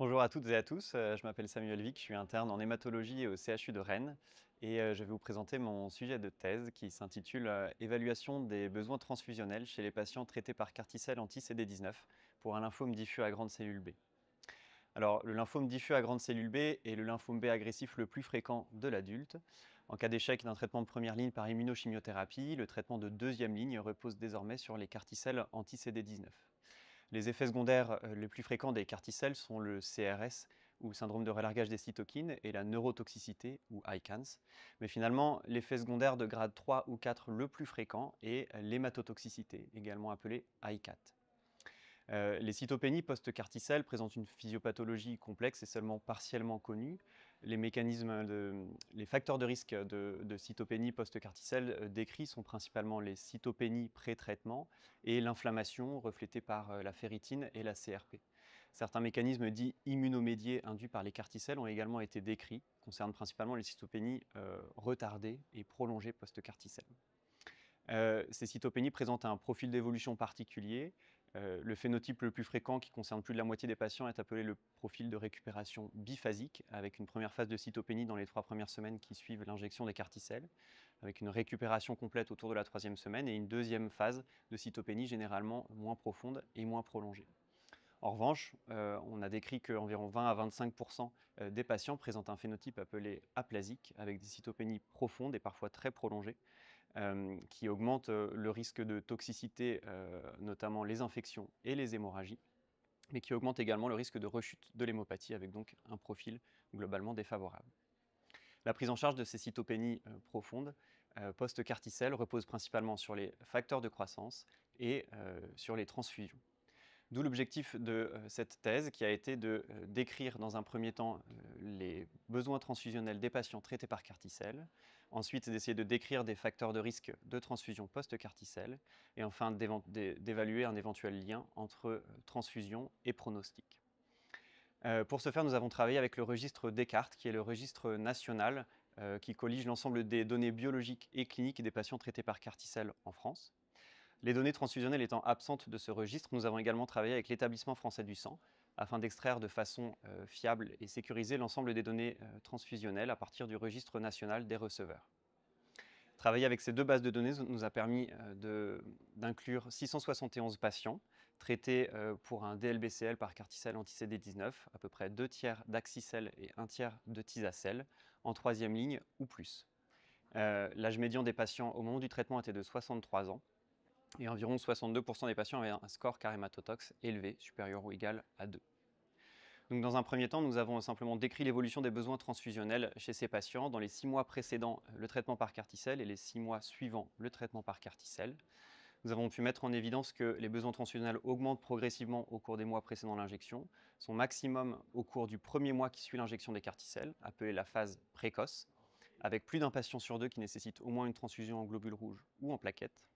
Bonjour à toutes et à tous, je m'appelle Samuel Vic, je suis interne en hématologie au CHU de Rennes et je vais vous présenter mon sujet de thèse qui s'intitule Évaluation des besoins transfusionnels chez les patients traités par CAR-T-cell anti-CD19 pour un lymphome diffus à grande cellule B. Alors, le lymphome diffus à grande cellule B est le lymphome B agressif le plus fréquent de l'adulte. En cas d'échec d'un traitement de première ligne par immunochimiothérapie, le traitement de deuxième ligne repose désormais sur les CAR-T-cell anti-CD19. Les effets secondaires les plus fréquents des CAR-T-cells sont le CRS ou syndrome de relargage des cytokines et la neurotoxicité ou ICANS. Mais finalement, l'effet secondaire de grade 3 ou 4 le plus fréquent est l'hématotoxicité, également appelée ICAT. Les cytopénies post-CAR-T-cell présentent une physiopathologie complexe et seulement partiellement connue. Les facteurs de risque de cytopénie post-CAR-T-cell décrits sont principalement les cytopénies pré-traitement et l'inflammation reflétée par la ferritine et la CRP. Certains mécanismes dits immunomédiés induits par les CAR-T-cells ont également été décrits, concernent principalement les cytopénies retardées et prolongées post-CAR-T-cell. Ces cytopénies présentent un profil d'évolution particulier. Le phénotype le plus fréquent, qui concerne plus de la moitié des patients, est appelé le profil de récupération biphasique, avec une première phase de cytopénie dans les 3 premières semaines qui suivent l'injection des CAR-T-cells, avec une récupération complète autour de la 3e semaine et une deuxième phase de cytopénie généralement moins profonde et moins prolongée. En revanche, on a décrit qu'environ 20 à 25% des patients présentent un phénotype appelé aplasique, avec des cytopénies profondes et parfois très prolongées, qui augmente le risque de toxicité, notamment les infections et les hémorragies, mais qui augmente également le risque de rechute de l'hémopathie avec donc un profil globalement défavorable. La prise en charge de ces cytopénies profondes post-CAR-T-cell repose principalement sur les facteurs de croissance et sur les transfusions. D'où l'objectif de cette thèse qui a été de décrire dans un premier temps les besoins transfusionnels des patients traités par CAR-T-cell, ensuite d'essayer de décrire des facteurs de risque de transfusion post-CAR-T-cell, et enfin d'évaluer un éventuel lien entre transfusion et pronostic. Pour ce faire, nous avons travaillé avec le registre Descartes, qui est le registre national qui collige l'ensemble des données biologiques et cliniques des patients traités par CAR-T-cell en France. Les données transfusionnelles étant absentes de ce registre, nous avons également travaillé avec l'Établissement français du sang afin d'extraire de façon fiable et sécurisée l'ensemble des données transfusionnelles à partir du registre national des receveurs. Travailler avec ces deux bases de données nous a permis d'inclure 671 patients traités pour un DLBCL par CAR-T-cell anti-CD19, à peu près 2 tiers d'Axicel et 1 tiers de Tisacel, en 3e ligne ou plus. L'âge médian des patients au moment du traitement était de 63 ans. Et environ 62% des patients avaient un score CAR-Hématotox élevé, supérieur ou égal à 2. Donc dans un premier temps, nous avons simplement décrit l'évolution des besoins transfusionnels chez ces patients dans les 6 mois précédant le traitement par CAR-T-cell et les 6 mois suivant le traitement par CAR-T-cell. Nous avons pu mettre en évidence que les besoins transfusionnels augmentent progressivement au cours des mois précédant l'injection, son maximum au cours du premier mois qui suit l'injection des CAR-T-cell, appelée la phase précoce, avec plus d'un patient sur 2 qui nécessite au moins une transfusion en globules rouges ou en plaquettes,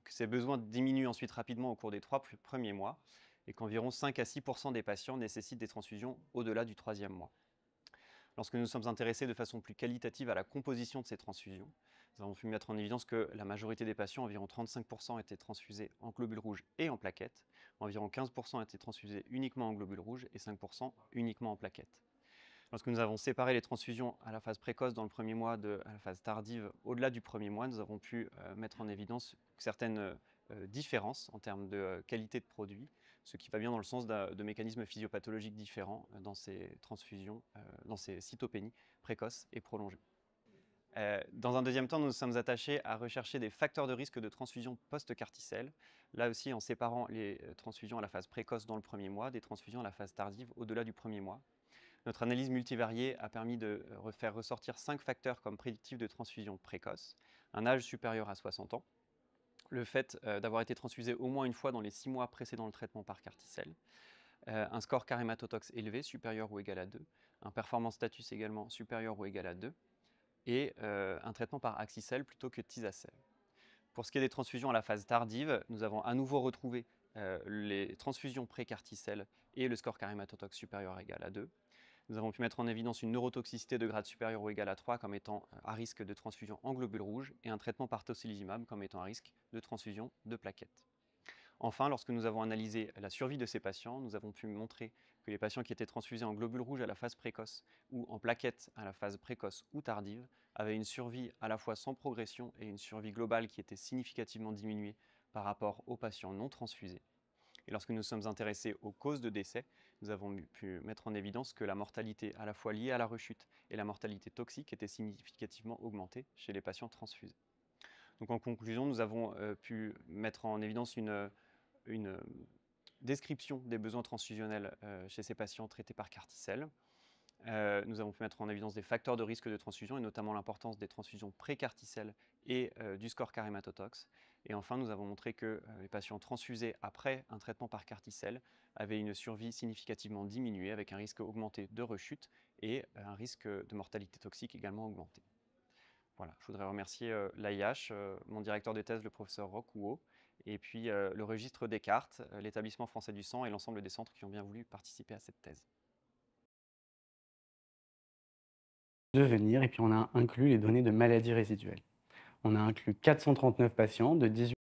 que ces besoins diminuent ensuite rapidement au cours des 3 premiers mois et qu'environ 5 à 6% des patients nécessitent des transfusions au-delà du 3e mois. Lorsque nous sommes intéressés de façon plus qualitative à la composition de ces transfusions, nous avons pu mettre en évidence que la majorité des patients, environ 35%, étaient transfusés en globules rouges et en plaquettes, environ 15% étaient transfusés uniquement en globules rouges et 5% uniquement en plaquettes. Lorsque nous avons séparé les transfusions à la phase précoce dans le premier mois à la phase tardive au-delà du premier mois, nous avons pu mettre en évidence certaines différences en termes de qualité de produit, ce qui va bien dans le sens de mécanismes physiopathologiques différents dans ces transfusions, dans ces cytopénies précoces et prolongées. Dans un deuxième temps, nous nous sommes attachés à rechercher des facteurs de risque de transfusion post-CAR-T-cell, là aussi en séparant les transfusions à la phase précoce dans le premier mois des transfusions à la phase tardive au-delà du premier mois. Notre analyse multivariée a permis de faire ressortir 5 facteurs comme prédictifs de transfusion précoce: un âge supérieur à 60 ans, le fait d'avoir été transfusé au moins une fois dans les 6 mois précédant le traitement par CAR-T-cell, un score CAR-Hématotox élevé, supérieur ou égal à 2, un performance status également supérieur ou égal à 2, et un traitement par Axicel plutôt que Tisacel. Pour ce qui est des transfusions à la phase tardive, nous avons à nouveau retrouvé les transfusions pré-CAR-T-cell et le score CAR-Hématotox supérieur ou égal à 2. Nous avons pu mettre en évidence une neurotoxicité de grade supérieur ou égal à 3 comme étant à risque de transfusion en globules rouges et un traitement par tocilizumab comme étant à risque de transfusion de plaquettes. Enfin, lorsque nous avons analysé la survie de ces patients, nous avons pu montrer que les patients qui étaient transfusés en globules rouges à la phase précoce ou en plaquettes à la phase précoce ou tardive avaient une survie à la fois sans progression et une survie globale qui était significativement diminuée par rapport aux patients non transfusés. Et lorsque nous sommes intéressés aux causes de décès, nous avons pu mettre en évidence que la mortalité à la fois liée à la rechute et la mortalité toxique était significativement augmentée chez les patients transfusés. Donc en conclusion, nous avons pu mettre en évidence une description des besoins transfusionnels chez ces patients traités par Carticel. Nous avons pu mettre en évidence des facteurs de risque de transfusion et notamment l'importance des transfusions pré-Carticel et du score Carhématotox. Et enfin, nous avons montré que les patients transfusés après un traitement par Carticel avaient une survie significativement diminuée avec un risque augmenté de rechute et un risque de mortalité toxique également augmenté. Voilà, je voudrais remercier l'AIH, mon directeur de thèse, le professeur Roch Houot, et puis le registre Descartes, l'établissement français du sang et l'ensemble des centres qui ont bien voulu participer à cette thèse. Devenir et puis on a inclus les données de maladies résiduelles. On a inclus 439 patients de 18